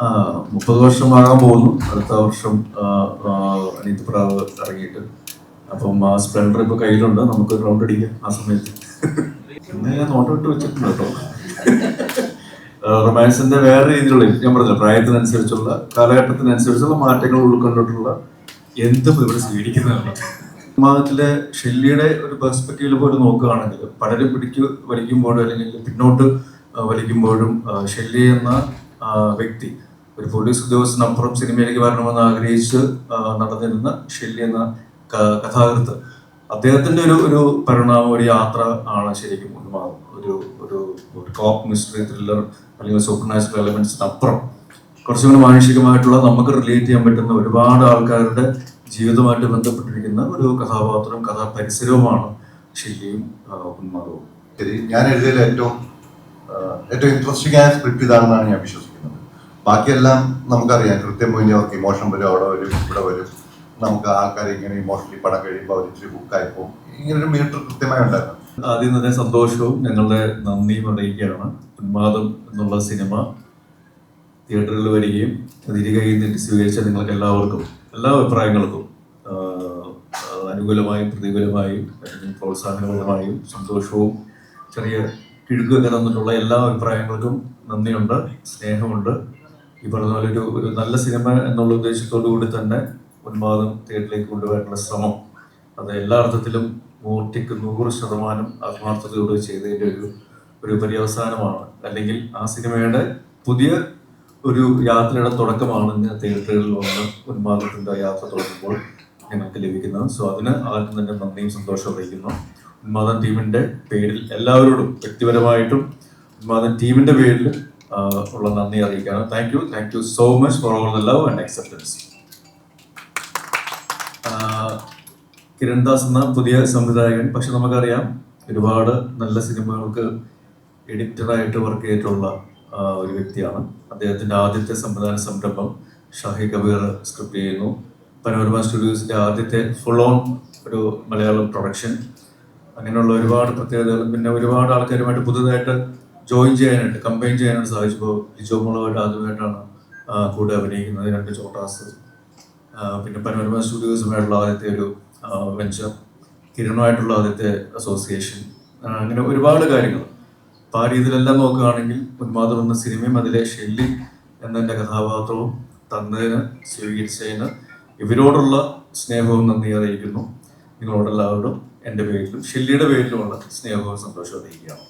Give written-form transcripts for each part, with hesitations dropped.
30 വർഷമാകാൻ പോകുന്നു. അടുത്ത വർഷം അനീത് പ്രാവ് ഇറങ്ങിയിട്ട്. അപ്പം ആ സ്പ്ലെൻഡർ ഇപ്പൊ കയ്യിലുണ്ട്, നമുക്ക് റൗണ്ട് അടിക്കാം ആ സമയത്ത്. പിന്നെ ഞാൻ നോട്ടമിട്ട് വെച്ചിട്ടുണ്ട് കേട്ടോ. റൊമാൻസിന്റെ വേറെ രീതിയിലുള്ള, ഞാൻ പറഞ്ഞില്ല, പ്രായത്തിനനുസരിച്ചുള്ള കാലഘട്ടത്തിനനുസരിച്ചുള്ള മാറ്റങ്ങൾ ഉൾക്കൊണ്ടിട്ടുള്ള എന്തും ഇവിടെ സ്വീകരിക്കുന്നതാണ്. സിനിമാത്തിലെ ഷെല്ലിയുടെ ഒരു പെർസ്പെക്റ്റീവിൽ പോലും നോക്കുകയാണെങ്കിൽ പലരും വലിക്കുമ്പോഴും അല്ലെങ്കിൽ പിന്നോട്ട് വലിക്കുമ്പോഴും ഷെല്ലി എന്ന വ്യക്തി ഒരു പോലീസ് ഉദ്യോഗസ്ഥനപ്പുറം സിനിമയിലേക്ക് വരണമെന്ന് ആഗ്രഹിച്ച് നടന്നിരുന്ന ഷെല്ലി എന്ന കഥാകൃത്ത്, അദ്ദേഹത്തിന്റെ ഒരു പരിണാമം, ഒരു യാത്ര ആണ് ശരിക്കും ഉന്മാദം. ഒരു ഒരു ടോപ്പ് മിസ്റ്ററി ത്രില്ലർ അല്ലെങ്കിൽ സൂപ്പർ നാച്ചുറൽ എലമെന്റ്സിനപ്പുറം കുറച്ചുകൂടി മാനുഷികമായിട്ടുള്ള, നമുക്ക് റിലേറ്റ് ചെയ്യാൻ പറ്റുന്ന ഒരുപാട് ആൾക്കാരുടെ ജീവിതമായിട്ട് ബന്ധപ്പെട്ടിരിക്കുന്ന ഒരു കഥാപാത്രം, കഥാപരിസരവുമാണ് ഷെല്ലിയും ഉന്മാദവും. ശരി, ഞാൻ എഴുതിയതിൽ ഏറ്റവും ഇൻട്രസ്റ്റിംഗ് ആയ സ്ക്രിപ്റ്റ് ഇതാണെന്നാണ് ഞാൻ വിശ്വസിക്കുന്നത്. ബാക്കിയെല്ലാം നമുക്കറിയാം, കൃത്യം പോയി അവർക്ക് ഇമോഷൻ വരും, അവിടെ വരും, ഇവിടെ വരും. നമുക്ക് ആൾക്കാർ ഇങ്ങനെ ഇമോഷണലി പടം കഴിയുമ്പോൾ അവർ ഇച്ചിരി ബുക്കായിപ്പോൾ ഇങ്ങനൊരു മീറ്റർ കൃത്യമായി ഉണ്ടായിരുന്നു. ആദ്യം തന്നെ സന്തോഷവും ഞങ്ങളുടെ നന്ദിയും അറിയിക്കുകയാണ്. ഉന്മാദം എന്നുള്ള സിനിമ തിയേറ്ററിൽ വരികയും തിരികെ സ്വീകരിച്ച നിങ്ങൾക്ക് എല്ലാവർക്കും, എല്ലാ അഭിപ്രായങ്ങൾക്കും, അനുകൂലമായും പ്രതികൂലമായും പ്രോത്സാഹനപരമായും സന്തോഷവും ചെറിയ കിഴുകൊക്കെ തന്നിട്ടുള്ള എല്ലാ അഭിപ്രായങ്ങൾക്കും നന്ദിയുണ്ട്, സ്നേഹമുണ്ട്. ഈ പറഞ്ഞ പോലെ ഒരു നല്ല സിനിമ എന്നുള്ള ഉദ്ദേശത്തോടു കൂടി തന്നെ ഉന്മാദം തിയേറ്ററിലേക്ക് കൊണ്ടുപോകാനുള്ള ശ്രമം, അത് എല്ലാ അർത്ഥത്തിലും 100% ആത്മാർത്ഥതയോട് ചെയ്തതിൻ്റെ ഒരു പര്യവസാനമാണ്. അല്ലെങ്കിൽ ആ സിനിമയുടെ പുതിയ ഒരു യാത്രയുടെ തുടക്കമാണ് ഇന്ന് തിയേറ്ററുകളിൽ വന്ന് ഉന്മാദത്തിന്റെ യാത്ര തുടങ്ങുമ്പോൾ ഞങ്ങൾക്ക് ലഭിക്കുന്നത്. സോ അതിന് ആർക്കും തന്നെ നന്ദിയും സന്തോഷവും അറിയിക്കുന്നു. ഉന്മാദം ടീമിന്റെ പേരിൽ എല്ലാവരോടും വ്യക്തിപരമായിട്ടും ഉന്മാദം ടീമിന്റെ പേരിൽ ഉള്ള നന്ദി അറിയിക്കാണ്. Thank you so much for all the love and acceptance. Kirandas എന്ന പുതിയ സംവിധായകൻ, പക്ഷെ നമുക്കറിയാം ഒരുപാട് നല്ല സിനിമകൾക്ക് എഡിറ്ററായിട്ട് വർക്ക് ചെയ്തിട്ടുള്ള ഒരു വ്യക്തിയാണ്. അദ്ദേഹത്തിന്റെ ആദ്യത്തെ സംവിധാന സംരംഭം ഷാഹി കബീർ സ്ക്രിപ്റ്റ് ചെയ്യുന്നു. പനോരമ സ്റ്റുഡിയോസിന്റെ ആദ്യത്തെ ഫുൾ ഓൺ ഒരു മലയാളം പ്രൊഡക്ഷൻ. അങ്ങനെയുള്ള ഒരുപാട് പ്രത്യേകതകളും പിന്നെ ഒരുപാട് ആൾക്കാരുമായിട്ട് പുതുതായിട്ട് ജോയിൻ ചെയ്യാനായിട്ട്, കമ്പൈൻ ചെയ്യാനായിട്ട് സാധിച്ചപ്പോൾ ലിജോ മോളുമായിട്ട് ആദ്യമായിട്ടാണ് കൂടെ അഭിനയിക്കുന്നത്, 2 ചോട്ടാസ്. പിന്നെ പനോരമ സ്റ്റുഡിയോസുമായിട്ടുള്ള ആദ്യത്തെ ഒരു വെഞ്ചർ, കിരണുമായിട്ടുള്ള ആദ്യത്തെ അസോസിയേഷൻ, അങ്ങനെ ഒരുപാട് കാര്യങ്ങൾ. അപ്പം ആ രീതിയിലെല്ലാം നോക്കുകയാണെങ്കിൽ ഉന്മാദം എന്ന സിനിമയും അതിലെ ഷെല്ലി എന്നെ കഥാപാത്രവും തന്നതിന്, സ്വീകരിച്ചതിന് ഇവരോടുള്ള സ്നേഹവും നന്ദി അറിയിക്കുന്നു. നിങ്ങളോടെല്ലാവരോടും എൻ്റെ പേരിലും ഷെല്ലിയുടെ പേരിലുമുള്ള സ്നേഹവും സന്തോഷവും അറിയിക്കുകയാണ്.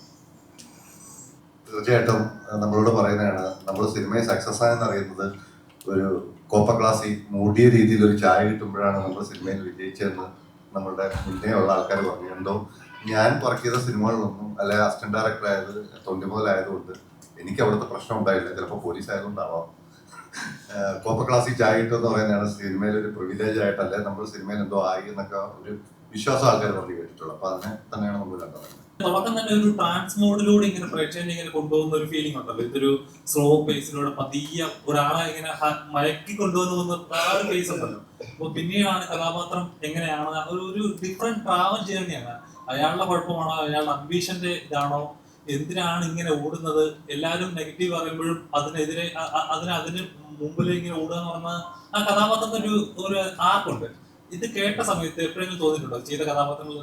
തീർച്ചയായിട്ടും നമ്മളോട് പറയുന്നതാണ്, നമ്മൾ സിനിമയെ സക്സസ് ആയെന്ന് അറിയുന്നത് ഒരു കോപ്പ ക്ലാസ്സിൽ മൂടിയ രീതിയിൽ ഒരു ചായ കിട്ടുമ്പോഴാണ് നമ്മൾ സിനിമയിൽ വിജയിച്ചതെന്ന് നമ്മളുടെ മുന്നേ ഉള്ള ആൾക്കാർ പറഞ്ഞു. എന്തോ ഞാൻ വർക്ക് ചെയ്ത സിനിമകളിലൊന്നും, അല്ലെ അസിസ്റ്റന്റ് ഡയറക്ടർ ആയത് 90 മുതലായതുകൊണ്ട് എനിക്ക് അവിടുത്തെ പ്രശ്നം ഉണ്ടായില്ല. ചിലപ്പോൾ പോലീസ് ആയതുകൊണ്ടാവാം. കോപ്പ ക്ലാസ്സിൽ ചായ കിട്ടുമെന്ന് പറയുന്നതാണ് സിനിമയിൽ ഒരു പ്രിവിലേജ് ആയിട്ടല്ലേ നമ്മൾ സിനിമയിൽ എന്തോ ആയി എന്നൊക്കെ ഒരു വിശ്വാസം ആൾക്കാർ പറഞ്ഞു കേട്ടിട്ടുള്ളൂ. അപ്പൊ അതിനെ തന്നെയാണ് നമ്മൾ കണ്ടത്. നമുക്ക് തന്നെ ഒരു ട്രാൻസ് മോഡിലൂടെ ഇങ്ങനെ പ്രേക്ഷകനെ ഇങ്ങനെ കൊണ്ടുപോകുന്ന ഒരു ഫീലിംഗ് ഉണ്ടല്ലോ. ഇതൊരു സ്ലോ പേസിലൂടെ പതിയെ ഒരാളെ ഇങ്ങനെ മയക്കി കൊണ്ടുപോകുന്ന ആ ഒരു ഫേസ് ഉണ്ടല്ലോ. അപ്പൊ പിന്നീടാണ് കഥാപാത്രം എങ്ങനെയാണ് ഒരു ഡിഫറെന്റ് ട്രാവൽ ജേർണിയാണ്. അയാളുടെ കുഴപ്പമാണോ, അയാളുടെ അംബീഷന്റെ ഇതാണോ, എന്തിനാണ് ഇങ്ങനെ ഓടുന്നത്, എല്ലാവരും നെഗറ്റീവ് പറയുമ്പോഴും അതിനെതിരെ അതിന് മുമ്പിൽ ഇങ്ങനെ ഓടുക എന്ന് പറഞ്ഞാൽ ആ കഥാപാത്രത്തിന് ഒരു ആർക്കുണ്ട്. ഇത് കേട്ട സമയത്ത് എപ്പോഴെങ്കിലും തോന്നിയിട്ടുണ്ടോ ചെയ്ത കഥാപാത്രങ്ങൾ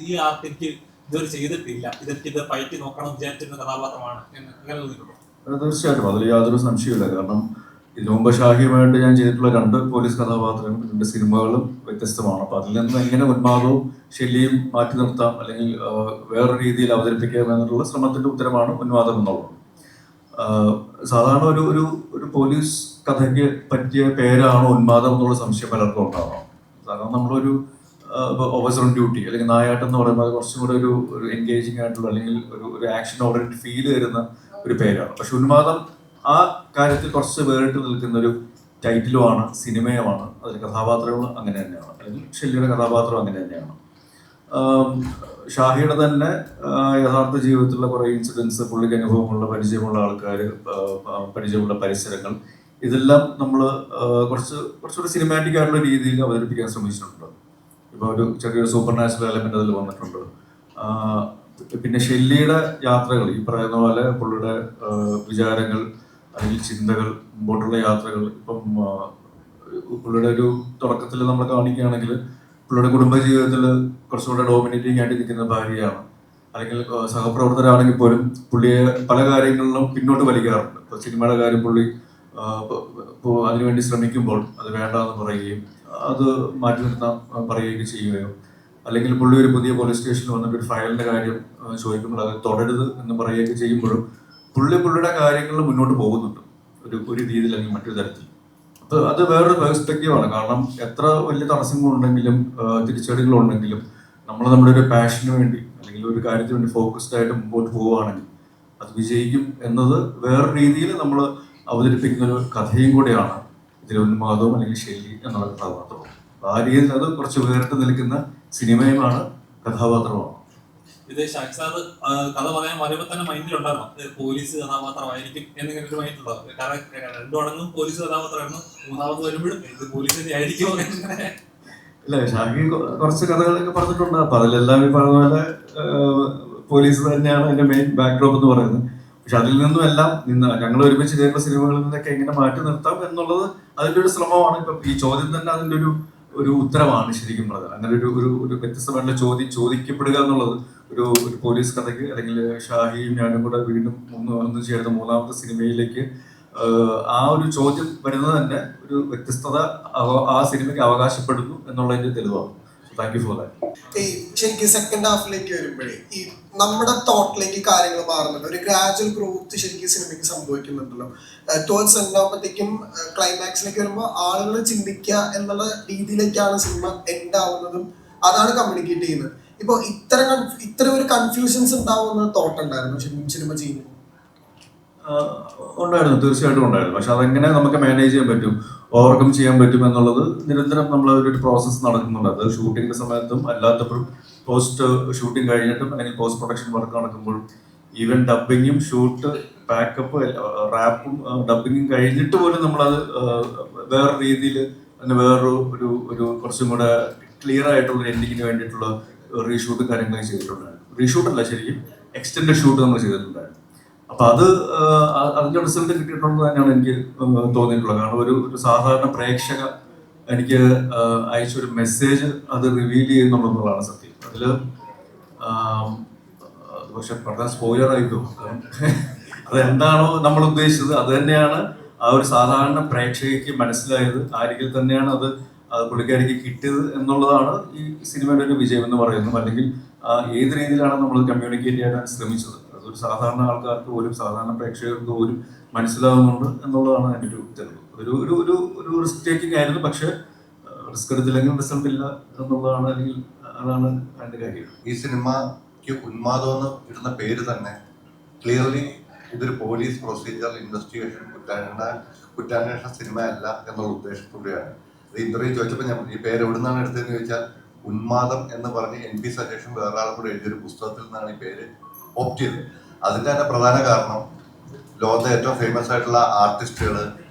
ഈ ആർക്ക് എനിക്ക് ഇതുവരെ ചെയ്തിട്ടില്ല, ഇത് ഫൈറ്റ് നോക്കണം വിചാരിച്ചിരുന്ന കഥാപാത്രമാണ് അങ്ങനെ തോന്നിയിട്ടുണ്ടോ? തീർച്ചയായിട്ടും, അതിൽ യാതൊരു സംശയമില്ല. കാരണം ഇതിനു മുമ്പ് ഷാഹിയുമായിട്ട് ഞാൻ ചെയ്തിട്ടുള്ള 2 പോലീസ് കഥാപാത്രങ്ങളും 2 സിനിമകളും വ്യത്യസ്തമാണ്. അപ്പൊ അതിൽ നിന്ന് എങ്ങനെ ഉന്മാദവും ഷെല്ലിയും മാറ്റി നിർത്താം അല്ലെങ്കിൽ വേറൊരു രീതിയിൽ അവതരിപ്പിക്കാം എന്നുള്ള ശ്രമത്തിന്റെ ഉത്തരമാണ് ഉന്മാദം എന്നുള്ളത്. സാധാരണ ഒരു പോലീസ് കഥയ്ക്ക് പറ്റിയ പേരാണോ ഉന്മാദം എന്നുള്ള സംശയം പലർക്കും ഉണ്ടാവാം. സാധാരണ നമ്മളൊരു ഓഫീസർ ഓൺ ഡ്യൂട്ടി അല്ലെങ്കിൽ നായാട്ടം എന്ന് പറയുമ്പോൾ അത് കുറച്ചും കൂടെ ഒരു എൻഗേജിങ് ആയിട്ടുള്ള അല്ലെങ്കിൽ ഒരു ആക്ഷൻ ഓറിയന്റഡ് ഫീൽ തരുന്ന ഒരു പേരാണ്. പക്ഷെ ഉന്മാദം ആ കാര്യത്തിൽ കുറച്ച് വേറിട്ട് നിൽക്കുന്ന ഒരു ടൈറ്റിലുമാണ്, സിനിമയുമാണ്. അതിൽ കഥാപാത്രങ്ങൾ അങ്ങനെ തന്നെയാണ്, അല്ലെങ്കിൽ ഷെല്ലിയുടെ കഥാപാത്രം അങ്ങനെ തന്നെയാണ്. ഷാഹിയുടെ തന്നെ യഥാർത്ഥ ജീവിതത്തിലുള്ള കുറേ ഇൻസിഡൻസ്, പുള്ളിക്ക് അനുഭവമുള്ള പരിചയമുള്ള ആൾക്കാർ, പരിചയമുള്ള പരിസരങ്ങൾ, ഇതെല്ലാം നമ്മൾ കുറച്ചുകൂടി സിനിമാറ്റിക് ആയിട്ടുള്ള രീതിയിൽ അവതരിപ്പിക്കാൻ ശ്രമിച്ചിട്ടുണ്ട്. ഇപ്പോൾ ഒരു ചെറിയൊരു സൂപ്പർ നാച്ചുറൽ എലമെന്റ് അതിൽ വന്നിട്ടുണ്ട്. പിന്നെ ഷെല്ലിയുടെ യാത്രകൾ, ഈ പറയുന്ന പോലെ പുള്ളിയുടെ വിചാരങ്ങൾ, അല്ലെങ്കിൽ ചിന്തകൾ, മുമ്പോട്ടുള്ള യാത്രകൾ. ഇപ്പം പുള്ളിയുടെ ഒരു തുടക്കത്തിൽ നമ്മൾ കാണിക്കുകയാണെങ്കിൽ പുള്ളിയുടെ കുടുംബജീവിതത്തിൽ കുറച്ചുകൂടെ ഡോമിനേറ്റിംഗ് ആയിട്ട് നിൽക്കുന്ന ഭാര്യയാണ്, അല്ലെങ്കിൽ സഹപ്രവർത്തകരാണെങ്കിൽ പോലും പുള്ളിയെ പല കാര്യങ്ങളിലും പിന്നോട്ട് വലിക്കാറുണ്ട്. ഇപ്പോൾ സിനിമയുടെ കാര്യം പുള്ളി അതിനുവേണ്ടി ശ്രമിക്കുമ്പോൾ അത് വേണ്ടാന്ന് പറയുകയും അത് മാറ്റി നിർത്താൻ പറയുകയൊക്കെ ചെയ്യുകയോ, അല്ലെങ്കിൽ പുള്ളി ഒരു പുതിയ പോലീസ് സ്റ്റേഷനിൽ വന്നിട്ട് ഒരു ഫയലിന്റെ കാര്യം ചോദിക്കുമ്പോൾ അത് തുടരുത് എന്ന് പറയുകയൊക്കെ ചെയ്യുമ്പോഴും പുള്ളിയുടെ കാര്യങ്ങളിൽ മുന്നോട്ട് പോകുന്നുണ്ട് ഒരു രീതിയിൽ അല്ലെങ്കിൽ മറ്റൊരു തരത്തിൽ. അത് വേറൊരു പെർസ്പെക്റ്റീവാണ്. കാരണം എത്ര വലിയ തടസ്സങ്ങളുണ്ടെങ്കിലും തിരിച്ചടികളുണ്ടെങ്കിലും നമ്മൾ നമ്മുടെ ഒരു പാഷന് വേണ്ടി അല്ലെങ്കിൽ ഒരു കാര്യത്തിന് വേണ്ടി ഫോക്കസ്ഡ് ആയിട്ട് മുമ്പോട്ട് പോവുകയാണെങ്കിൽ അത് വിജയിക്കും എന്നത് വേറൊരു രീതിയിൽ നമ്മൾ അവതരിപ്പിക്കുന്ന ഒരു കഥയും കൂടെയാണ് ഇതിൽ ഉന്മാദവും അല്ലെങ്കിൽ ശൈലി എന്നുള്ള കഥാപാത്രവും. ആ രീതിയിൽ അത് കുറച്ച് വേറിട്ട് നിൽക്കുന്ന സിനിമയുമാണ്, കഥാപാത്രമാണ്. ഇത് ഷാഖ് സാർ കഥ പറയാൻ വരുമ്പോൾ തന്നെ മൈൻഡിലുണ്ടായിരുന്നു പോലീസ് കഥാപാത്രമായിരിക്കും എന്നിങ്ങനെ ഒരു മൈൻഡുണ്ടോ? കാരണം രണ്ടു മടങ്ങും പോലീസ് കഥാപാത്രമായിരുന്നു, മൂന്നാമത് വരുമ്പോഴും ഇത് പോലീസ് തന്നെ ആയിരിക്കുമോ എന്നിങ്ങനെ? ഇല്ല, ഷാഹി കുറച്ച് കഥകളൊക്കെ പറഞ്ഞിട്ടുണ്ട്. അപ്പൊ അതിലെല്ലാം ഈ പറഞ്ഞ പോലെ പോലീസ് തന്നെയാണ് അതിന്റെ മെയിൻ ബാക്ക്ഡ്രോപ്പ് എന്ന് പറയുന്നത്. പക്ഷെ അതിൽ നിന്നും എല്ലാം ഞങ്ങൾ ഒരുമിച്ച് ചെയ്യുന്ന സിനിമകളിൽ നിന്നൊക്കെ എങ്ങനെ മാറ്റി നിർത്താം എന്നുള്ളത് അതിന്റെ ഒരു ശ്രമമാണ്. ഇപ്പൊ ഈ ചോദ്യം തന്നെ അതിന്റെ ഒരു ഉത്തരമാണ് ശരിക്കും പറഞ്ഞത്. അങ്ങനെ ഒരു വ്യത്യസ്തമായിട്ടുള്ള ചോദിക്കപ്പെടുക എന്നുള്ളത് ഒരു പോലീസ് കഥയ്ക്ക്, അല്ലെങ്കിൽ ഷാഹിയും ഞാനും കൂടെ വീണ്ടും ഒന്ന് ചേർന്ന മൂന്നാമത്തെ സിനിമയിലേക്ക് ആ ഒരു ചോദ്യം വരുന്നത് തന്നെ ഒരു വ്യത്യസ്തത ആ സിനിമയ്ക്ക് അവകാശപ്പെടുന്നു എന്നുള്ളതിന്റെ തെളിവാണ്. Thank you for that. ശരിക്കും സെക്കൻഡ് ഹാഫിലേക്ക് വരുമ്പോഴേ ഈ നമ്മുടെ തോട്ടിലേക്ക് കാര്യങ്ങൾ മാറുന്നുണ്ട്. ഒരു ഗ്രാജുവൽ ഗ്രോത്ത് ശരിക്കും സിനിമയ്ക്ക് സംഭവിക്കുന്നുണ്ടല്ലോ. ടോൾസ് ഉണ്ടാകുമ്പോഴത്തേക്കും ക്ലൈമാക്സിലേക്ക് വരുമ്പോൾ ആളുകൾ ചിന്തിക്കുക എന്നുള്ള രീതിയിലേക്കാണ് സിനിമ എൻഡ് ആവുന്നതും അതാണ് കമ്മ്യൂണിക്കേറ്റ് ചെയ്യുന്നത്. ഇപ്പോൾ ഇത്തരം ഒരു കൺഫ്യൂഷൻസ് ഉണ്ടാവുന്ന തോട്ട് ഉണ്ടായിരുന്നു സിനിമ ചെയ്യുന്നത്? ഉണ്ടായിരുന്നു, തീർച്ചയായിട്ടും ഉണ്ടായിരുന്നു. പക്ഷെ അതെങ്ങനെ നമുക്ക് മാനേജ് ചെയ്യാൻ പറ്റും, ഓവർകം ചെയ്യാൻ പറ്റും എന്നുള്ളത് നിരന്തരം നമ്മൾ ഒരു പ്രോസസ്സ് നടക്കുന്നുണ്ട്. അത് ഷൂട്ടിങ്ങിന്റെ സമയത്തും അല്ലാത്തപ്പോഴും പോസ്റ്റ് ഷൂട്ടിംഗ് കഴിഞ്ഞിട്ടും അല്ലെങ്കിൽ പോസ്റ്റ് പ്രൊഡക്ഷൻ വർക്ക് നടക്കുമ്പോഴും ഈവൻ ഡബിങ്ങും ഷൂട്ട് പാക്കപ്പ് റാപ്പും ഡബിങ്ങും കഴിഞ്ഞിട്ട് പോലും നമ്മളത് വേറെ രീതിയിൽ അതിന് വേറൊരു കുറച്ചും കൂടെ ക്ലിയർ ആയിട്ടുള്ള എൻഡിങ്ങിന് വേണ്ടിയിട്ടുള്ള റീഷൂട്ടും കാര്യങ്ങളൊക്കെ ചെയ്തിട്ടുണ്ടായിരുന്നു. റീഷൂട്ടല്ല, ശരിക്കും എക്സ്റ്റൻഡ് ഷൂട്ട് നമ്മൾ ചെയ്തിട്ടുണ്ടായിരുന്നു. അപ്പൊ അതിന്റെ റിസൾട്ട് കിട്ടിയിട്ടുണ്ടെന്ന് തന്നെയാണ് എനിക്ക് തോന്നിയിട്ടുള്ളത്. കാരണം ഒരു സാധാരണ പ്രേക്ഷക എനിക്ക് അയച്ചൊരു മെസ്സേജ് അത് റിവീൽ ചെയ്യുന്നുള്ളതാണ് സത്യം. അതില് പക്ഷെ പറഞ്ഞ സ്പോയിലർ ആയിട്ടോ, അതെന്താണോ നമ്മൾ ഉദ്ദേശിച്ചത് അത് തന്നെയാണ് ആ ഒരു സാധാരണ പ്രേക്ഷകയ്ക്ക് മനസ്സിലായത്. ആ രീതിയിൽ തന്നെയാണ് അത് പുള്ളിക്കാരിക്ക് കിട്ടിയത് എന്നുള്ളതാണ് ഈ സിനിമയുടെ ഒരു വിജയം എന്ന് പറയുന്നത്. അല്ലെങ്കിൽ ഏത് രീതിയിലാണ് നമ്മൾ കമ്മ്യൂണിക്കേറ്റ് ചെയ്യാൻ ശ്രമിച്ചത് അതൊരു സാധാരണ ആൾക്കാർക്ക് പോലും സാധാരണ പ്രേക്ഷകർക്ക് പോലും മനസ്സിലാവുന്നുണ്ട് എന്നുള്ളതാണ് അതിൻ്റെ ഒരു തെളിവ്. ഒരു റിസ്ക് ടേക്കിംഗ് ആയിരുന്നു, പക്ഷെ റിസ്ക് എടുത്തില്ലെങ്കിൽ റിസൾട്ട് ഇല്ല എന്നുള്ളതാണ്, അല്ലെങ്കിൽ അതാണ് അതിന്റെ കാര്യം. ഈ സിനിമയ്ക്ക് ഉന്മാദം എന്ന് ഇടുന്ന പേര് തന്നെ ക്ലിയർലി ഇതൊരു പോലീസ് പ്രൊസീജിയറൽ ഇൻവെസ്റ്റിഗേഷൻ കുറ്റാന്വേഷണ സിനിമ അല്ല എന്നുള്ള ഉദ്ദേശത്തോടെയാണ്. ഇത് ഇന്റർവ്യൂ ചോദിച്ചപ്പോൾ ഞാൻ ഈ പേര് എവിടെ നിന്നാണ് എടുത്തതെന്ന് ചോദിച്ചാൽ ഉന്മാദം എന്ന് പറഞ്ഞ് NP സജേഷൻ വേറൊരാളും കൂടെ എഴുതിയൊരു പുസ്തകത്തിൽ നിന്നാണ് ഈ പേര് ഓപ്റ്റ് ചെയ്തത്. അതിൻ്റെ തന്നെ പ്രധാന കാരണം ലോകത്തെ ഏറ്റവും ഫേമസ് ആയിട്ടുള്ള ആർട്ടിസ്റ്റുകൾ,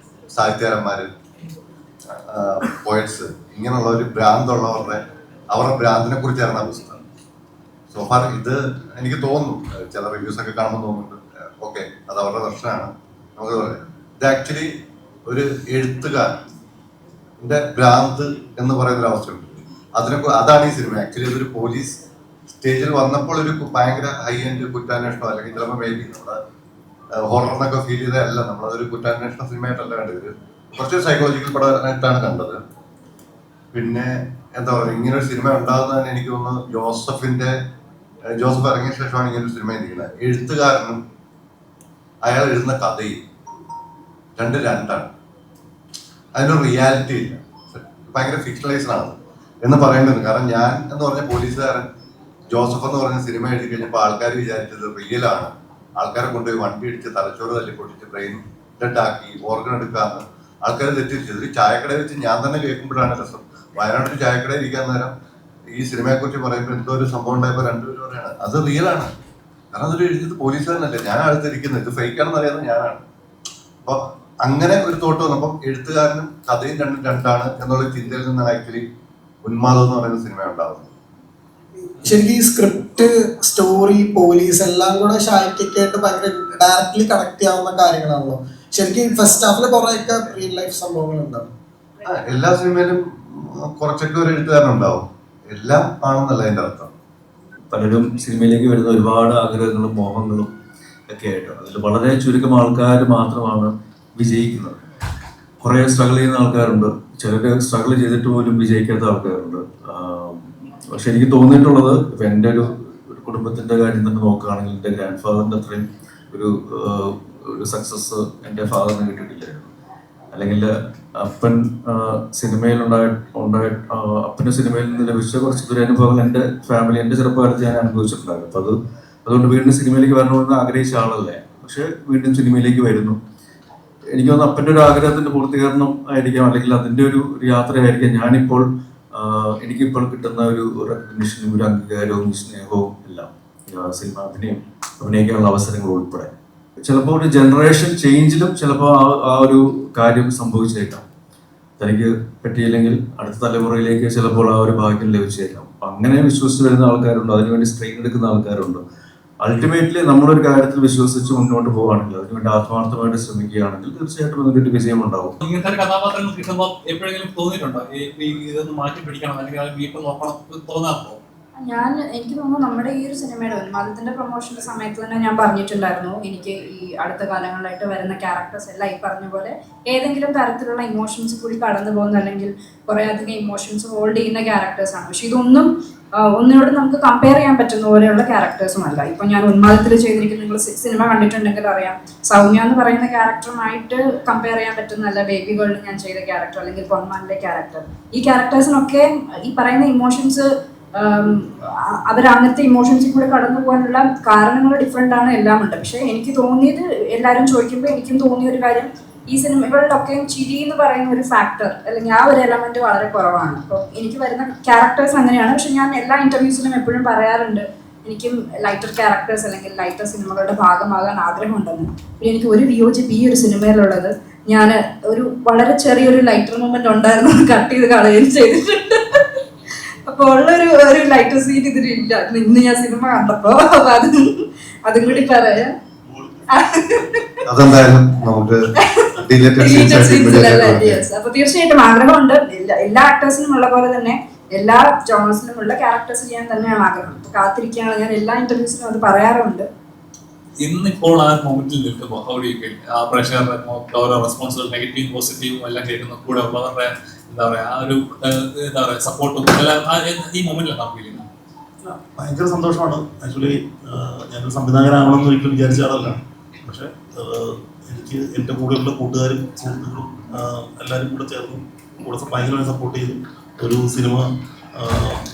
സാഹിത്യകാരന്മാര്, പോയറ്റ്സ്, ഇങ്ങനെയുള്ള ഒരു ഭ്രാന്തുള്ളവരുടെ ഭ്രാന്തിനെ കുറിച്ച് അറിയുന്ന പുസ്തകം. സോഫാർ ഇത് എനിക്ക് തോന്നുന്നു, ചില റിവ്യൂസ് ഒക്കെ കാണുമ്പോൾ തോന്നുന്നുണ്ട് ഓക്കെ അത് അവരുടെ പ്രശ്നമാണ്. നമുക്ക് പറയാം ഇത് ആക്ച്വലി ഒരു എഴുത്തുകാരൻ്റെ ഭ്രാന്ത് എന്ന് പറയുന്നൊരു അവസ്ഥയുണ്ട്. അതാണ് ഈ സിനിമ. ആക്ച്വലി അതൊരു പോലീസ് സ്റ്റേജിൽ വന്നപ്പോൾ ഒരു ഭയങ്കര ഹൈ എൻഡ് കുറ്റാന്വേഷണം, അല്ലെങ്കിൽ ചിലപ്പോൾ മേ ബി നമ്മുടെ ഹൊററിനൊക്കെ ഫീൽ ചെയ്തതല്ല, നമ്മളതൊരു കുറ്റാന്വേഷണ സിനിമയായിട്ടല്ല കണ്ടത്, കുറച്ചൊരു സൈക്കോളജിക്കൽ പഠനമായിട്ടാണ് കണ്ടത്. പിന്നെ എന്താ പറയുക, ഇങ്ങനൊരു സിനിമ ഉണ്ടാകുന്നതന്നെ എനിക്ക് തോന്നുന്നു ജോസഫ് ഇറങ്ങിയ ശേഷമാണ് ഇങ്ങനൊരു സിനിമ ഇരിക്കുന്നത്. എഴുത്തുകാരനും അയാൾ എഴുതുന്ന കഥയും രണ്ടാണ്. അതിനൊരു റിയാലിറ്റി ഇല്ല, ഭയങ്കര ഫിക്ഷണലൈസ്ഡ് ആണ് എന്ന് പറയേണ്ടത്. കാരണം ഞാൻ എന്ന് പറഞ്ഞ പോലീസുകാരൻ ജോസഫ് എന്ന് പറഞ്ഞ സിനിമ എഴുതി കഴിഞ്ഞപ്പോൾ ആൾക്കാർ വിചാരിച്ചത് റിയലാണ്. ആൾക്കാരെ കൊണ്ടുപോയി വണ്ടി ഇടിച്ച് തലച്ചോറ് തല്ലി പൊട്ടിച്ച് ബ്രെയിൻ ഡെഡാക്കി ഓർഗൻ എടുക്കാമെന്ന് ആൾക്കാർ തെറ്റിദ്ധരിച്ചത്. ഒരു ചായക്കടയിൽ വെച്ച് ഞാൻ തന്നെ കേൾക്കുമ്പോഴാണ് രസം. വയനാട്ടിൽ ചായക്കടയിൽ ഇരിക്കാൻ നേരം ഈ സിനിമയെക്കുറിച്ച് പറയുമ്പോൾ എന്തോ ഒരു സംഭവം ഉണ്ടായപ്പോൾ രണ്ടുപേരും പറയാണ് അത് റിയലാണ്. കാരണം അതൊരു എഴുതിയത് പോലീസുകാരനല്ലേ, ഞാൻ അടുത്തിരിക്കുന്നത്, ഇത് ഫേക്കാണെന്ന് അറിയാവുന്നത് ഞാനാണ്. അപ്പൊ അങ്ങനെ ഒരു തോട്ട് വന്നപ്പം എഴുത്തുകാരനും കഥയും രണ്ടാണ് എന്നുള്ള ചിന്തയിൽ നിന്നാണ് ആക്ച്വലി ഉന്മാദം എന്ന് പറയുന്ന സിനിമ ഉണ്ടാവുന്നത്. ശരിക്കും ഈ സ്ക്രിപ്റ്റ്, സ്റ്റോറി, പോലീസ് എല്ലാം കൂടെ ഷായ്ക്കൊക്കെ ആയിട്ട് ഭയങ്കര ഡയറക്ട്ലി കണക്ട് ചെയ്യാവുന്ന കാര്യങ്ങളാണല്ലോ. ശരിക്കും ഫസ്റ്റ് ഹാഫിൽ കുറെയൊക്കെ റിയൽ ലൈഫ് സംഭവങ്ങൾ ഉണ്ടാവും. എല്ലാ സിനിമയിലും കുറച്ചൊക്കെ ഒരു എഴുത്തുകാരനുണ്ടാവും, എല്ലാം ആണെന്നല്ല അതിന്റെ അർത്ഥം. പലരും സിനിമയിലേക്ക് വരുന്ന ഒരുപാട് ആഗ്രഹങ്ങളും മോഹങ്ങളും ഒക്കെ ആയിട്ട് അതിൽ വളരെ ചുരുക്കം ആൾക്കാർ മാത്രമാണ് വിജയിക്കുന്നത്. കുറേ സ്ട്രഗിൾ ചെയ്യുന്ന ആൾക്കാരുണ്ട്, ചിലർ സ്ട്രഗിൾ ചെയ്തിട്ട് പോലും വിജയിക്കാത്ത ആൾക്കാരുണ്ട്. പക്ഷെ എനിക്ക് തോന്നിയിട്ടുള്ളത് ഇപ്പം എൻ്റെ ഒരു കുടുംബത്തിൻ്റെ കാര്യം തന്നെ നോക്കുകയാണെങ്കിൽ എൻ്റെ ഗ്രാൻഡ് ഫാദറിൻ്റെ അത്രയും ഒരു സക്സസ് എൻ്റെ ഫാദറിന് കിട്ടിയിട്ടില്ലായിരുന്നു. അല്ലെങ്കിൽ അപ്പൻ സിനിമയിൽ അപ്പൻ്റെ സിനിമയിൽ നിന്ന് ലഭിച്ച കുറച്ച് ദുരനുഭവങ്ങൾ എൻ്റെ ഫാമിലി എൻ്റെ ചെറുപ്പകാലത്ത് ഞാൻ അനുഭവിച്ചിട്ടുണ്ടായിരുന്നു. അപ്പം അതുകൊണ്ട് വീണ്ടും സിനിമയിലേക്ക് വരണമെന്ന് ആഗ്രഹിച്ച ആളല്ലേ, പക്ഷെ വീണ്ടും സിനിമയിലേക്ക് വരുന്നു. എനിക്ക് തോന്നുന്നു അപ്പൻ്റെ ഒരു ആഗ്രഹത്തിന്റെ പൂർത്തീകരണം ആയിരിക്കാം, അല്ലെങ്കിൽ അതിൻ്റെ ഒരു യാത്രയായിരിക്കാം ഞാനിപ്പോൾ എനിക്കിപ്പോൾ കിട്ടുന്ന ഒരു റെക്കഗ്നിഷനും ഒരു അംഗീകാരവും സ്നേഹവും എല്ലാം സിനിമ അഭിനയിക്കാനുള്ള അവസരങ്ങൾ ഉൾപ്പെടെ. ചിലപ്പോൾ ഒരു ജനറേഷൻ ചേഞ്ചിലും ചിലപ്പോൾ ആ ഒരു കാര്യം സംഭവിച്ചേക്കാം. തനിക്ക് പറ്റിയില്ലെങ്കിൽ അടുത്ത തലമുറയിലേക്ക് ചിലപ്പോൾ ആ ഒരു ഭാഗ്യം ലഭിച്ചേക്കാം. അപ്പം അങ്ങനെ വിശ്വസിച്ച് വരുന്ന ആൾക്കാരുണ്ട്, അതിനുവേണ്ടി സ്ട്രെയിൻ എടുക്കുന്ന ആൾക്കാരുണ്ട്. അൾട്ടിമേറ്റ്ലി നമ്മളൊരു കാര്യത്തിൽ വിശ്വസിച്ച് മുന്നോട്ട് പോവുകയാണെങ്കിൽ, അതിനുവേണ്ടി ആത്മാർത്ഥമായിട്ട് ശ്രമിക്കുകയാണെങ്കിൽ തീർച്ചയായിട്ടും അതിൻ്റെ വിജയം ഉണ്ടാവും. ഇങ്ങനത്തെ ഒരു കഥാപാത്രങ്ങൾ കിട്ടുമ്പോൾ എപ്പോഴെങ്കിലും തോന്നിയിട്ടുണ്ടോ ഇതൊന്ന് മാറ്റി പിടിക്കണം അല്ലെങ്കിൽ അത് വീട്ടിൽ നോക്കണം തോന്നാറുണ്ടോ? എനിക്ക് തോന്നുന്നു നമ്മുടെ ഈ ഒരു സിനിമയുടെ ഉന്മാദത്തിന്റെ പ്രൊമോഷന്റെ സമയത്ത് തന്നെ ഞാൻ പറഞ്ഞിട്ടുണ്ടായിരുന്നു, എനിക്ക് ഈ അടുത്ത കാലങ്ങളിലായിട്ട് വരുന്ന ക്യാരക്ടേഴ്സ് എല്ലാം ഈ പറഞ്ഞ പോലെ ഏതെങ്കിലും തരത്തിലുള്ള ഇമോഷൻസ് കൂടി കടന്നു പോകുന്ന അല്ലെങ്കിൽ കുറേ അധികം ഇമോഷൻസ് ഹോൾഡ് ചെയ്യുന്ന ക്യാരക്ടേഴ്സാണ്. പക്ഷെ ഇതൊന്നും ഒന്നിനോട് നമുക്ക് കമ്പയർ ചെയ്യാൻ പറ്റുന്ന പോലെയുള്ള ക്യാരക്ടേഴ്സും അല്ല. ഇപ്പൊ ഞാൻ ഉന്മാദത്തിൽ ചെയ്തിരിക്കുന്ന, നിങ്ങൾ സിനിമ കണ്ടിട്ടുണ്ടെങ്കിൽ അറിയാം, സൗമ്യ എന്ന് പറയുന്ന ക്യാരക്ടറുമായിട്ട് കമ്പയർ ചെയ്യാൻ പറ്റുന്നതല്ല ബേബി ഗേളിൽ ഞാൻ ചെയ്ത ക്യാരക്ടർ അല്ലെങ്കിൽ പൊന്മാനിലെ ക്യാരക്ടർ. ഈ ക്യാരക്ടേഴ്സിനൊക്കെ ഈ പറയുന്ന ഇമോഷൻസ് അവരങ്ങനത്തെ ഇമോഷൻസിൽ കൂടെ കടന്നു പോകാനുള്ള കാരണങ്ങൾ ഡിഫറെൻ്റ് ആണ്, എല്ലാം ഉണ്ട്. പക്ഷെ എനിക്ക് തോന്നിയത്, എല്ലാവരും ചോദിക്കുമ്പോൾ എനിക്കും തോന്നിയ ഒരു കാര്യം, ഈ സിനിമകളിലൊക്കെയും ചിരി എന്ന് പറയുന്ന ഒരു ഫാക്ടർ അല്ലെങ്കിൽ ആ ഒരു എലമെന്റ് വളരെ കുറവാണ്. അപ്പോൾ എനിക്ക് വരുന്ന ക്യാരക്ടേഴ്സ് അങ്ങനെയാണ്. പക്ഷെ ഞാൻ എല്ലാ ഇന്റർവ്യൂസിലും എപ്പോഴും പറയാറുണ്ട്, എനിക്കും ലൈറ്റർ ക്യാരക്ടേഴ്സ് അല്ലെങ്കിൽ ലൈറ്റർ സിനിമകളുടെ ഭാഗമാകാൻ ആഗ്രഹമുണ്ടെന്ന്. പിന്നെ എനിക്ക് ഒരു വിയോജിപ്പ് ഈ ഒരു സിനിമയിലുള്ളത്, ഞാൻ ഒരു വളരെ ചെറിയൊരു ലൈറ്റർ മൂമെന്റ് ഉണ്ടായിരുന്നു, കട്ട് ചെയ്ത് കളയുകയും ചെയ്തിട്ടുണ്ട്. അപ്പൊ ഉള്ളൊരു ലൈറ്റർ സീൻ ഇതിലില്ല ഇന്ന് ഞാൻ സിനിമ കണ്ടപ്പോ. അപ്പൊ അതും കൂടി പറയാം. അതെന്തായാലും നമുക്ക് അപ്പൊ തീർച്ചയായിട്ടും ആഗ്രഹമുണ്ട്. എല്ലാ ആക്ടേഴ്സിനും ഉള്ള പോലെ തന്നെ എല്ലാ ജോണേഴ്സിനും ഉള്ള ക്യാരക്ടേഴ്സ് ചെയ്യാൻ തന്നെയാണ് ആഗ്രഹം. കാത്തിരിക്കുകയാണ്. ഞാൻ എല്ലാ ഇന്റർവ്യൂസിനും അത് പറയാറുണ്ട്. ഇന്നിപ്പോൾ ആ മൊമെന്റിൽ നിൽക്കുമ്പോൾ ആ പ്രഷറുടെ ഓരോ റെസ്പോൺസുകൾ നെഗറ്റീവും പോസിറ്റീവും എല്ലാം കേൾക്കുന്ന കൂടെ ഉള്ളവരുടെ എന്താ പറയാ ആ ഒരു എന്താ പറയാ സപ്പോർട്ടും എല്ലാം ഈ മൊമെന്റിലാണ് ഫീൽ ചെയ്യുന്നത്. ഭയങ്കര സന്തോഷമാണ്. ആക്ച്വലി ഞാനൊരു സംവിധായകനാവണമെന്ന് ഒരിക്കലും വിചാരിച്ച ആളല്ല. പക്ഷെ എനിക്ക് എൻ്റെ കൂടെയുള്ള കൂട്ടുകാരും സുഹൃത്തുക്കളും എല്ലാവരും കൂടെ ചേർന്ന് ഭയങ്കരമായി സപ്പോർട്ട് ചെയ്തു. ഒരു സിനിമ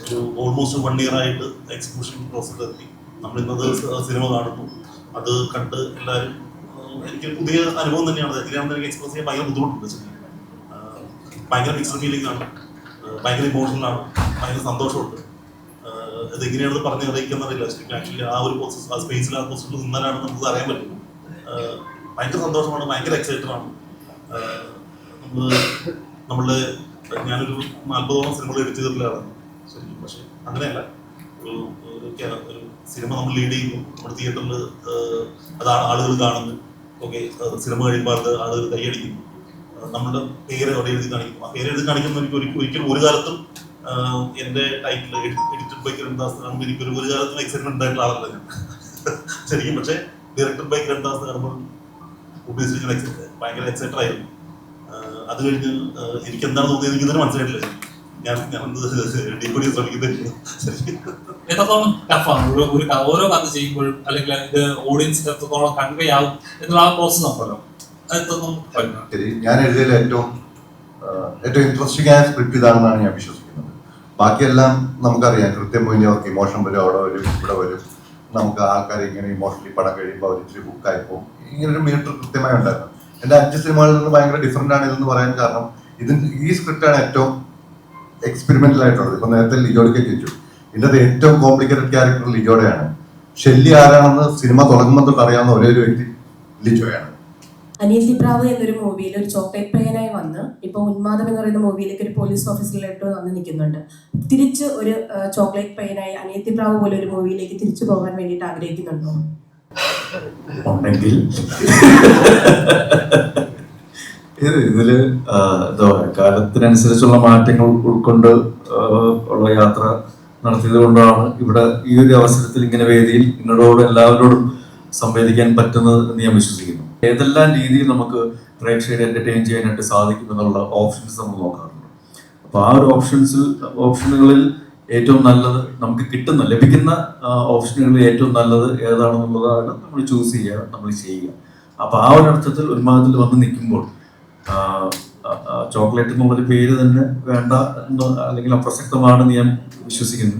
ഒരു ഓൾമോസ്റ്റ് 1 year ആയിട്ട് എക്സിക്യൂഷൻ പ്രോസസ്സിലെത്തി. നമ്മളിന്നത് സിനിമ കാണുന്നു, അത് കണ്ട് എല്ലാവരും എനിക്ക് പുതിയ അനുഭവം തന്നെയാണ്. എങ്ങനെയാണെന്ന് എനിക്ക് എക്സ്പ്രസ് ചെയ്യാൻ ഭയങ്കര ബുദ്ധിമുട്ടുണ്ട്. ഭയങ്കര മിക്സ്ഡ് ഫീലിംഗ് ആണ്, ഭയങ്കര ഇമോഷണലാണ്, ഭയങ്കര സന്തോഷമുണ്ട്. ഇതെങ്ങനെയാണെന്ന് പറഞ്ഞ് അറിയിക്കാന്നറിയില്ല. ആക്ച്വലി ആ ഒരു പ്രോസസ്, ആ സ്പേസിൽ ആ പ്രോസസ്സിൽ നിന്നാലാണ് നമുക്ക് അറിയാൻ പറ്റും. ഭയങ്കര സന്തോഷമാണ്, ഭയങ്കര എക്സൈറ്റഡ് ആണ്. നമ്മളുടെ ഞാനൊരു 40ഓളം സിനിമകൾ എഡിറ്റ് ചെയ്തിട്ടുള്ളതാണ് ശരിക്കും. പക്ഷെ അങ്ങനെയല്ല, ഒരു സിനിമ നമ്മൾ ലീഡ് ചെയ്യുന്നു, നമ്മുടെ തിയേറ്ററിൽ അത് ആളുകൾ കാണുന്നു. ഓക്കെ, സിനിമ കഴിയുമ്പോൾ അത് ആളുകൾ കൈയടിക്കുന്നു, നമ്മുടെ പേര് അവിടെ എഴുതി കാണിക്കുന്നു. ആ പേര് എഴുതി കാണിക്കുന്ന എനിക്ക് ഒരിക്കലും ഒരു കാലത്തും എൻ്റെ title edited by Kiran Das കാണുമ്പോൾ എനിക്കൊരു ഒരു കാലത്തും എക്സൈറ്റ്മെന്റ് ആയിട്ടുള്ള ആളല്ല ഞാൻ ശരിക്കും. പക്ഷേ ഡയറക്ടഡ് ബൈ കിരൺ ദാസ് കാണുമ്പോൾ ഒബ്വിയസ്ലി ഞാൻ ഭയങ്കര എക്സൈറ്റഡ് ആയിരുന്നു. അത് കഴിഞ്ഞ് എനിക്ക് എന്താണ് തോന്നിയത് എനിക്ക് ഇതിന് മനസ്സിലായിട്ടില്ല. ഞാൻ ഡീപ്പ് ശ്രമിക്കുന്നത് എത്രത്തോളം ടഫാണ് ഓരോ കഥ ചെയ്യുമ്പോഴും, അല്ലെങ്കിൽ ഇത് ഓഡിയൻസിന് എത്രത്തോളം കൺവേ ആവും എന്നുള്ള ആ പ്രോസസ് നോക്കല്ലോ. ഞാൻ എഴുതിയതിൽ ഏറ്റവും ഇൻട്രസ്റ്റിംഗ് ആയ സ്ക്രിപ്റ്റ് ഇതാണെന്നാണ് ഞാൻ വിശ്വസിക്കുന്നത്. ബാക്കിയെല്ലാം നമുക്കറിയാം, കൃത്യം പോയി അവർക്ക് ഇമോഷൻ വരും, അവിടെ വരും, ഇവിടെ വരും. നമുക്ക് ആൾക്കാർ ഇങ്ങനെ ഇമോഷണലി പടം കഴിയുമ്പോൾ അവർ ഇച്ചിരി ബുക്കായിപ്പോൾ ഇങ്ങനൊരു മീറ്റർ കൃത്യമായി ഉണ്ടായിരുന്നു. എൻ്റെ 5 സിനിമകളിൽ നിന്ന് ഭയങ്കര ഡിഫറെൻ്റ് ആണ് ഇതെന്ന് പറയാൻ കാരണം ഈ സ്ക്രിപ്റ്റാണ് ഏറ്റവും എക്സ്പെരിമെന്റൽ ആയിട്ടുള്ളത്. ഇപ്പൊ നേരത്തെ ലിജോയ്ക്ക് ചോദിച്ചു, ഇതിൻ്റെ ഏറ്റവും കോംപ്ലിക്കേറ്റഡ് ക്യാരക്ടർ ലിജോയുടെയാണ്. ഷെല്ലി ആരാണെന്ന് സിനിമ തുടങ്ങുമ്പോൾ തൊട്ട് അറിയാവുന്ന ഒരേ ഒരു വ്യക്തി ലിജോയാണ്. അനിയത്തി പ്രാവ് എന്നൊരു മൂവിയിൽ ഒരു ചോക്ലേറ്റ് പയ്യനായി വന്ന് ഇപ്പോൾ ഉന്മാദം എന്ന് പറയുന്ന മൂവിയിലേക്ക് ഒരു പോലീസ് ഓഫീസറിലായിട്ട് വന്ന് നിൽക്കുന്നുണ്ട്. തിരിച്ച് ഒരു ചോക്ലേറ്റ് പയ്യനായി അനിയത്തി പ്രാവ് പോലെ ഒരു മൂവിയിലേക്ക് തിരിച്ചു പോകാൻ വേണ്ടിയിട്ട് ആഗ്രഹിക്കുന്നുണ്ടോ? ഉണ്ടെങ്കിൽ ഇതില് എന്താ പറയുക, കാലത്തിനനുസരിച്ചുള്ള മാറ്റങ്ങൾ ഉൾക്കൊണ്ട് ഉള്ള യാത്ര നടത്തിയത് കൊണ്ടാണ് ഇവിടെ ഈ ഒരു അവസരത്തിൽ ഇങ്ങനെ വേദിയിൽ നിങ്ങളോട് എല്ലാവരോടും സംവേദിക്കാൻ പറ്റുന്നത് എന്ന് ഞാൻ വിശ്വസിക്കുന്നു. ഏതെല്ലാം രീതിയിൽ നമുക്ക് പ്രേക്ഷകരെ എന്റർടൈൻ ചെയ്യാനായിട്ട് സാധിക്കും എന്നുള്ള ഓപ്ഷൻസ് നമ്മൾ നോക്കാറുണ്ട്. അപ്പൊ ആ ഒരു ഓപ്ഷനുകളിൽ ഏറ്റവും നല്ലത് നമുക്ക് ലഭിക്കുന്ന ഓപ്ഷനുകളിൽ ഏറ്റവും നല്ലത് ഏതാണെന്നുള്ളതാണ് നമ്മൾ ചൂസ് ചെയ്യുക, നമ്മൾ ചെയ്യുക. അപ്പൊ ആ ഒരു അർത്ഥത്തിൽ ഉന്മാദത്തിൽ വന്ന് നിൽക്കുമ്പോൾ ചോക്ലേറ്റ് എന്നുള്ളൊരു പേര് തന്നെ വേണ്ട അല്ലെങ്കിൽ അപ്രസക്തമാണെന്ന് ഞാൻ വിശ്വസിക്കുന്നു.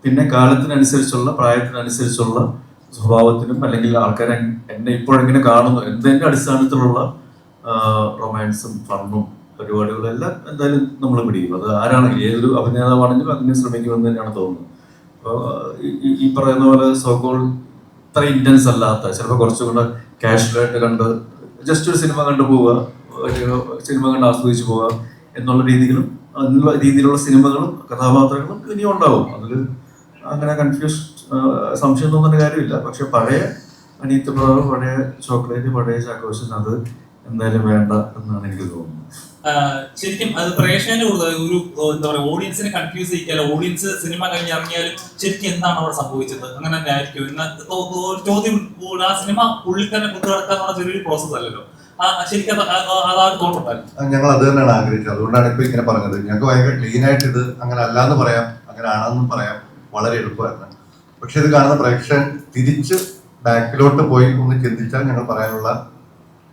പിന്നെ കാലത്തിനനുസരിച്ചുള്ള പ്രായത്തിനനുസരിച്ചുള്ള സ്വഭാവത്തിനും അല്ലെങ്കിൽ ആൾക്കാരെ എന്നെ ഇപ്പോഴെങ്ങനെ കാണുന്നു എന്നതിന്റെ അടിസ്ഥാനത്തിലുള്ള റൊമാൻസും ഫണ്ണും പരിപാടികളും എല്ലാം എന്തായാലും നമ്മൾ പിടിക്കും. അത് ആരാണെങ്കിലും ഏതൊരു അഭിനേതാവാണെങ്കിലും അതിനെ ശ്രമിക്കുമെന്ന് തന്നെയാണ് തോന്നുന്നത്. അപ്പോൾ ഈ പറയുന്ന പോലെ സോക്കോൾ ഇത്ര ഇന്റൻസ് അല്ലാത്ത, ചിലപ്പോൾ കുറച്ചുകൂടെ കാഷ്വലായിട്ട് കണ്ട് ജസ്റ്റ് ഒരു സിനിമ കണ്ടു പോവുക, ഒരു സിനിമ കണ്ട് ആസ്വദിച്ചു പോവുക എന്നുള്ള രീതിയിലുള്ള സിനിമകളും കഥാപാത്രങ്ങളും ഇനിയും ഉണ്ടാവും. അതിൽ അങ്ങനെ സംശയം തോന്നുന്ന കാര്യമില്ല. പക്ഷെ പഴയ അനീത്തപ്രാവ്, പഴയ ചോക്ലേറ്റ്, പഴയ ചാക്കോശൻ അത് എന്തായാലും വേണ്ട എന്നാണ് എനിക്ക് തോന്നുന്നത്. ശരിക്കും അത് പ്രേക്ഷകന് ഒരു എന്താ പറയുക, ഓഡിയൻസിനെ കൺഫ്യൂസ് ചെയ്യിക്കാല്ല. ഓഡിയൻസ് സിനിമ കഴിഞ്ഞ് ഇറങ്ങിയാലും ശരിക്കും എന്താണ് അവിടെ സംഭവിച്ചത് അങ്ങനെ തന്നെ ആയിരിക്കും എന്ന ഒരു ചോദ്യം ആ സിനിമ ഉള്ളിൽ തന്നെ കൊണ്ടു നടക്കാന്നുള്ള ചെറിയൊരു പ്രോസസ് അല്ലല്ലോ. ശരിക്കും അതാണ് തോന്നുന്നുണ്ടായിരുന്നു. ഞങ്ങൾ അത് തന്നെയാണ് ആഗ്രഹിച്ചത്. അതുകൊണ്ടാണ് ഇപ്പൊ ഇങ്ങനെ പറഞ്ഞത്. ഞങ്ങൾക്ക് ഭയങ്കര ക്ലീൻ ആയിട്ട് ഇത് അങ്ങനെ അല്ലാന്ന് പറയാം, അങ്ങനെ ആണെന്നും പറയാം, വളരെ എളുപ്പമായിരുന്നു. പക്ഷെ ഇത് കാണുന്ന പ്രേക്ഷകൻ തിരിച്ച് ബാക്കിലോട്ട് പോയി ഒന്ന് ചിന്തിച്ചാൽ ഞങ്ങൾ പറയാനുള്ള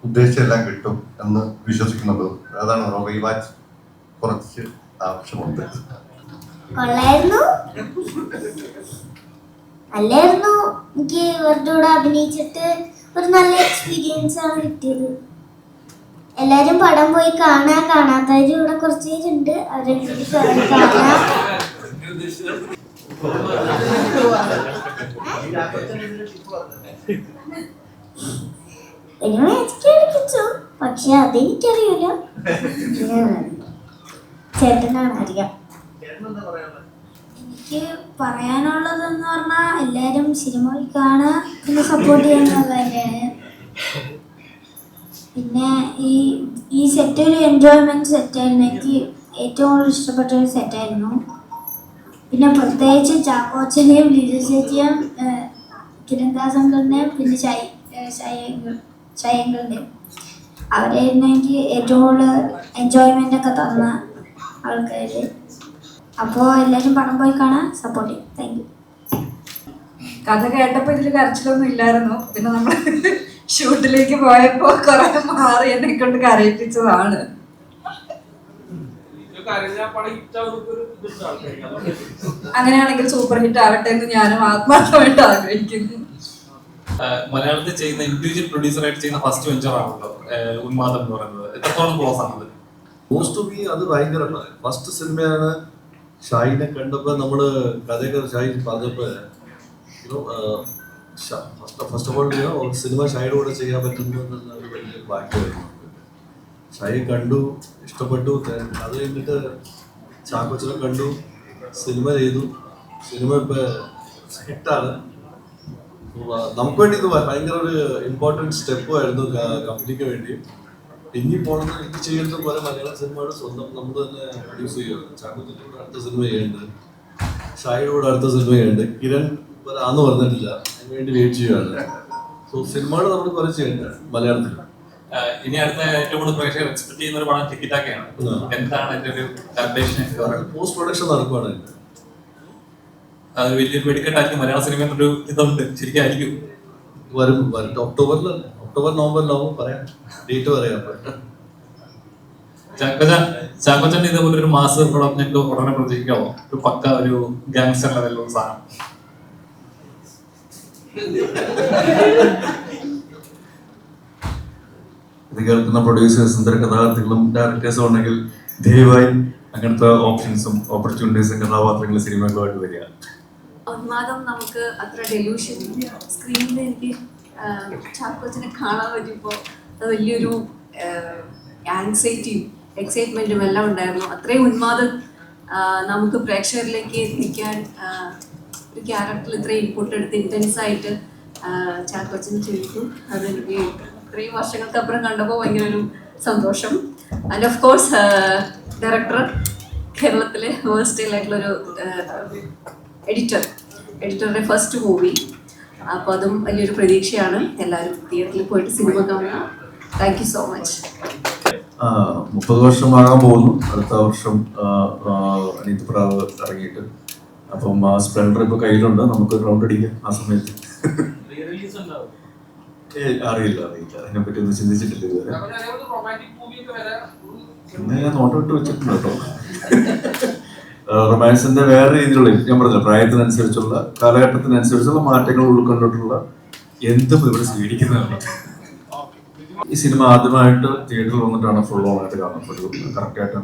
ഉദ്ദേശമെല്ലാം കിട്ടും എന്ന് വിശ്വസിക്കുന്നുണ്ട്. അതാണ് റീവാച്ച് കുറച്ച് ആവശ്യമുണ്ട്. കൊള്ളായിരുന്നു അല്ലായിരുന്നു. എനിക്ക് ഇവരുടെ കൂടെ അഭിനയിച്ചിട്ട് ഒരു നല്ല എക്സ്പീരിയൻസ് ആണ് കിട്ടിയത്. എല്ലാരും പടം പോയി കാണാത്തവര് ഇവിടെ കുറച്ച് പേരുണ്ട്, അവരെ കാണാം. കളിപ്പിച്ചു, പക്ഷെ അതെനിക്കറിയില്ല, ചേട്ടനാണ് അറിയാം. എനിക്ക് പറയാനുള്ളതെന്ന് പറഞ്ഞാൽ എല്ലാരും സിനിമ കാണുക, പിന്നെ സപ്പോർട്ട് ചെയ്യുന്നത് തന്നെയാണ്. പിന്നെ ഈ സെറ്റ് ഒരു എൻജോയ്മെന്റ് സെറ്റായിരുന്നു. എനിക്ക് ഏറ്റവും കൂടുതൽ ഇഷ്ടപ്പെട്ട ഒരു സെറ്റായിരുന്നു. പിന്നെ പ്രത്യേകിച്ച് ചാക്കോച്ചനെയും ലിജു ചേച്ചിയും കിരൺദാസങ്കളിനെയും പിന്നെ ഷയങ്കളിനെയും അവരായിരുന്നു എനിക്ക് ഏറ്റവും കൂടുതൽ എൻജോയ്മെന്റ് ഒക്കെ തന്ന ആൾക്കാർ. അപ്പോൾ എല്ലാവരും പടം പോയി കാണാൻ സപ്പോർട്ട് ചെയ്യും. Thank you. കഥ കേട്ടപ്പോൾ ഇതിൽ കരച്ചിലൊന്നും ഇല്ലായിരുന്നു. പിന്നെ നമ്മൾ ഷൂട്ടിലേക്ക് പോയപ്പോൾ കുറെ മാറി എന്നെ കൊണ്ട് കരയിപ്പിച്ചതാണ്. അങ്ങനെയാണെങ്കിൽ സൂപ്പർ ഹിറ്റ് ആവട്ടെ എന്ന് ഞാനും ആത്മാർത്ഥമായിട്ട് ആഗ്രഹിക്കുന്നു. മലയാളത്തിൽ ചെയ്യുന്ന ഇൻഡിവിജ്വൽ പ്രൊഡ്യൂസർ ആയിട്ട് ചെയ്യുന്ന ഫസ്റ്റ് വെഞ്ചർ ആണല്ലോ ഉന്മാദം എന്ന് പറയുന്നത്. എത്രത്തോളം ക്ലോസ് ആണത്? അത് ഭയങ്കര ഫസ്റ്റ് സിനിമയാണ്. ഷാഹിനെ കണ്ടപ്പോൾ നമ്മള് കഥയൊക്കെ ഷാഹി പറഞ്ഞപ്പോ ഫസ്റ്റ് ഓഫ് ഓൾ സിനിമ ഷാഹിയുടെ കൂടെ ചെയ്യാൻ പറ്റുന്ന ഒരു വലിയ ഭാഗ്യമായിരുന്നു. ഷാഹി കണ്ടു, ഇഷ്ടപ്പെട്ടു. അത് കഴിഞ്ഞിട്ട് ചാക്കോച്ചനെ കണ്ടു, സിനിമ ചെയ്തു. സിനിമ ഇപ്പൊ ഹിറ്റാണ്. നമുക്ക് വേണ്ടി ഇത് ഭയങ്കര ഒരു ഇമ്പോർട്ടൻറ്റ് സ്റ്റെപ്പും ആയിരുന്നു കമ്പനിക്ക് വേണ്ടി. ഇനി പോകണം, ഇനി ചെയ്യുന്നത് പോലെ മലയാള സിനിമയുടെ സ്വന്തം നമ്മൾ തന്നെ പ്രൊഡ്യൂസ് ചെയ്യുകയാണ്. ചാക്കോച്ചൻ്റെ കൂടെ അടുത്ത സിനിമ ചെയ്യുന്നുണ്ട്, ഷാഹിയുടെ കൂടെ അടുത്ത സിനിമ ചെയ്യുന്നുണ്ട്. കിരൺ ആന്ന് പറഞ്ഞിട്ടില്ല, അതിന് വേണ്ടി വെയിറ്റ് ചെയ്യുകയാണ്. സോ സിനിമകൾ നമ്മൾ കുറെ ചെയ്യുന്നുണ്ട് മലയാളത്തിൽ. ഇനി അടുത്ത ഏറ്റവും കൂടുതൽ പ്രേക്ഷകർ എക്സ്പെക്ട് ചെയ്യുന്ന ഒരു പടം ടിക്കറ്റാക്കെയാണ്. എന്താണ് എന്റെ ഒരു കണ്ടീഷൻ? പോസ്റ്റ് പ്രൊഡക്ഷൻ നടക്കുവാണ്. അത് വലിയൊരു വെടിക്കെട്ടായിരിക്കും മലയാള സിനിമ എന്നൊരു ഇതുണ്ട്. ശരിക്കും വരും ഒക്ടോബർ നവംബറിലാവും പറയാം, ഡേറ്റ് പറയാം. ചാക്കോച്ചന്റെ ഇതേപോലെ ഒരു മാസ് പടം ഞങ്ങൾക്ക് ഉടനെ പ്രതീക്ഷിക്കാവോ? ഒരു പക്ക ഒരു ഗാങ്സ്റ്റർ ലെവലിലുള്ള സാധനം. ഇത് കേൾക്കുന്ന പ്രൊഡ്യൂസേഴ്സും തിരക്കഥാകൃത്തുക്കളും ഡയറക്ടേഴ്സും ഉണ്ടെങ്കിൽ ദയവായി അങ്ങനത്തെ ഓപ്ഷൻസും ഓപ്പർച്യൂണിറ്റീസും കഥാപാത്രങ്ങളും സിനിമകളുമായിട്ട് വരിക. ഉന്മാദം നമുക്ക് അത്ര ഡെലൂഷൻ സ്ക്രീനിൽ എനിക്ക് ചാക്കോച്ചനെ കാണാൻ പറ്റിയപ്പോൾ അത് വലിയൊരു ആൻസൈറ്റിയും എക്സൈറ്റ്മെൻറ്റും എല്ലാം ഉണ്ടായിരുന്നു. അത്രയും ഉന്മാദം നമുക്ക് പ്രേക്ഷകരിലേക്ക് എത്തിക്കാൻ ഒരു ക്യാരക്ടറിൽ ഇത്രയും ഇൻപുട്ട് എടുത്ത് ഇൻറ്റൻസായിട്ട് ചാക്കോച്ചൻ ചെയ്തു. അതെനിക്ക് ഇത്രയും വർഷങ്ങൾക്കപ്പുറം കണ്ടപ്പോൾ ഭയങ്കര ഒരു സന്തോഷം. ആൻഡ് ഓഫ് കോഴ്സ് ഡയറക്ടർ, കേരളത്തിലെ വേഴ്സ്റ്റൈലായിട്ടുള്ളൊരു എഡിറ്ററുടെ ഫസ്റ്റ് മൂവി. അപ്പോൾ അതും വലിയൊരു പ്രതീക്ഷയാണ്. എല്ലാവരും തിയേറ്ററിൽ പോയിട്ട് സിനിമ കാണുക. Thank you so much. 30 വർഷമാകാൻ പോകുന്നു അടുത്ത വർഷം അനീത് പ്രാവ് ഇറങ്ങിയിട്ട്. അപ്പം ആ സ്പ്ലെൻഡർ ഇപ്പോൾ കയ്യിലുണ്ട്, നമുക്ക് റൗണ്ട് അടിക്കാം ആ സമയത്ത്. അറിയില്ല അതിനെപ്പറ്റി ഒന്നും ചിന്തിച്ചിട്ടില്ല ഇതുവരെ. പിന്നെ ഞാൻ നോട്ട് വിട്ട് വെച്ചിട്ടുണ്ട് കേട്ടോ. റൊമാൻസിന്റെ വേറെ രീതിയിലുള്ള, ഞാൻ പറഞ്ഞില്ല, പ്രായത്തിനനുസരിച്ചുള്ള കാലഘട്ടത്തിനനുസരിച്ചുള്ള മാറ്റങ്ങൾ ഉൾക്കൊണ്ടിട്ടുള്ള എന്തും ഇവിടെ സ്വീകരിക്കുന്നതാണ്. ഈ സിനിമ ആദ്യമായിട്ട് തിയേറ്ററിൽ വന്നിട്ടാണ് ഫുൾ ഓണായിട്ട് കാണുന്നത്. കറക്റ്റായിട്ട്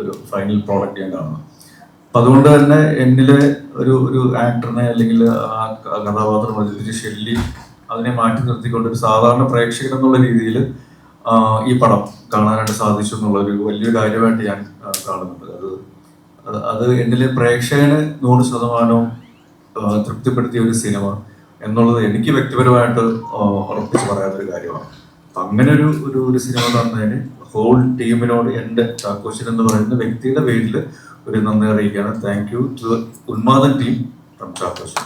ഒരു ഫൈനൽ പ്രോഡക്റ്റ് ഞാൻ കാണുന്നത്. അപ്പം അതുകൊണ്ട് തന്നെ എന്നിലെ ഒരു ആക്ടറിനെ അല്ലെങ്കിൽ ആ കഥാപാത്രം അവതരിപ്പിച്ച ഷെല്ലി അതിനെ മാറ്റി നിർത്തിക്കൊണ്ട് ഒരു സാധാരണ പ്രേക്ഷകൻ എന്നുള്ള രീതിയിൽ ഈ പടം കാണാനായിട്ട് സാധിച്ചു എന്നുള്ള ഒരു വലിയൊരു കാര്യമായിട്ട് ഞാൻ കാണുന്നുണ്ട്. അത് എന്നിലെ പ്രേക്ഷകന് 100% തൃപ്തിപ്പെടുത്തിയ ഒരു സിനിമ എന്നുള്ളത് എനിക്ക് വ്യക്തിപരമായിട്ട് ഉറപ്പിച്ച് പറയാത്തൊരു കാര്യമാണ്. അപ്പം അങ്ങനെ ഒരു സിനിമ തന്നതിന് ഹോൾ ടീമിനോട് എൻ്റെ ചാക്കോച്ചൻ എന്ന് പറയുന്ന വ്യക്തിയുടെ പേരിൽ ഒരു നന്ദി അറിയിക്കുകയാണ്. Thank you to Unmadan team from Chackochan.